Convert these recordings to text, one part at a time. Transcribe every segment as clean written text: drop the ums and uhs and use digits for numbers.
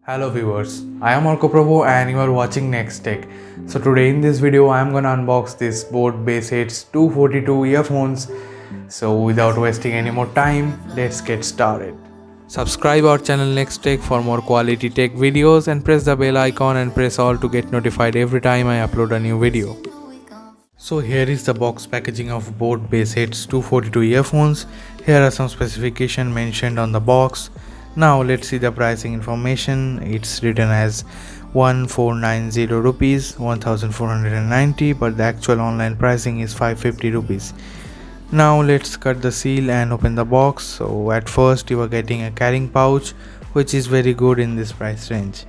Hello viewers, I am Marco Provo and you are watching NEX TECH. So today in this video I am gonna unbox this Bode Bassheads 242 earphones. So without wasting any more time, let's get started. Subscribe our channel NEX TECH for more quality tech videos and press the bell icon and press all to get notified every time I upload a new video. So here is the box packaging of Bode Bassheads 242 earphones. Here are some specifications mentioned on the box. Now let's see the pricing information. It's written as 1490 rupees, 1490, but the actual online pricing is 550 rupees. Now let's cut the seal and open the box. So at first you are getting a carrying pouch, which is very good in this price range.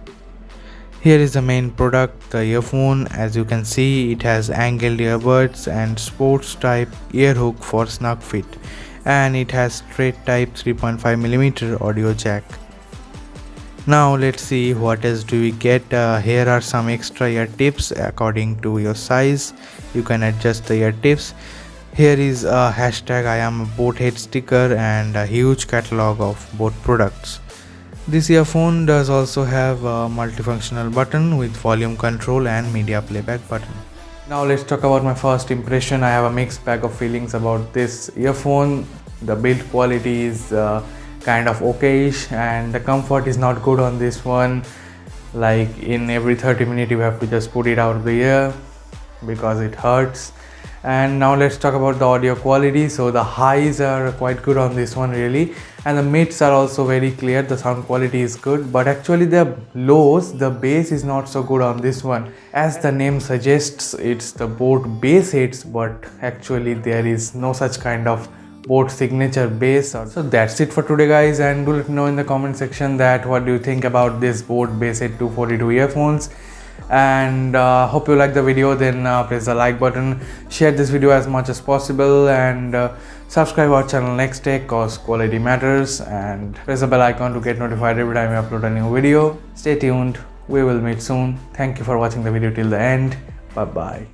Here is the main product, the earphone. As you can see, it has angled earbuds and sports type ear hook for snug fit, and it has straight type 3.5mm audio jack. Now let's see what else do we get. Here are some extra ear tips according to your size. You can adjust the ear tips. Here is a hashtag I am a Basshead sticker and a huge catalog of both products. This earphone does also have a multifunctional button with volume control and media playback button. Now let's talk about my first impression. I have a mixed bag of feelings about this earphone. The build quality is kind of okayish and the comfort is not good on this one. Like in every 30 minutes you have to just put it out of the ear because it hurts. And now let's talk about the audio quality. So the highs are quite good on this one really, and the mids are also very clear. The sound quality is good, but actually the lows, the bass is not so good on this one. As the name suggests, it's the Bode Bassheads, but actually there is no such kind of Bode signature bass. So that's it for today guys, and do let me know in the comment section that what do you think about this Bode Basshead 242 earphones. And hope you like the video. Then press the like button, share this video as much as possible, and subscribe our channel NEX TECH cause quality matters, and press the bell icon to get notified every time we upload a new video. Stay tuned, we will meet soon. Thank you for watching the video till the end. Bye bye.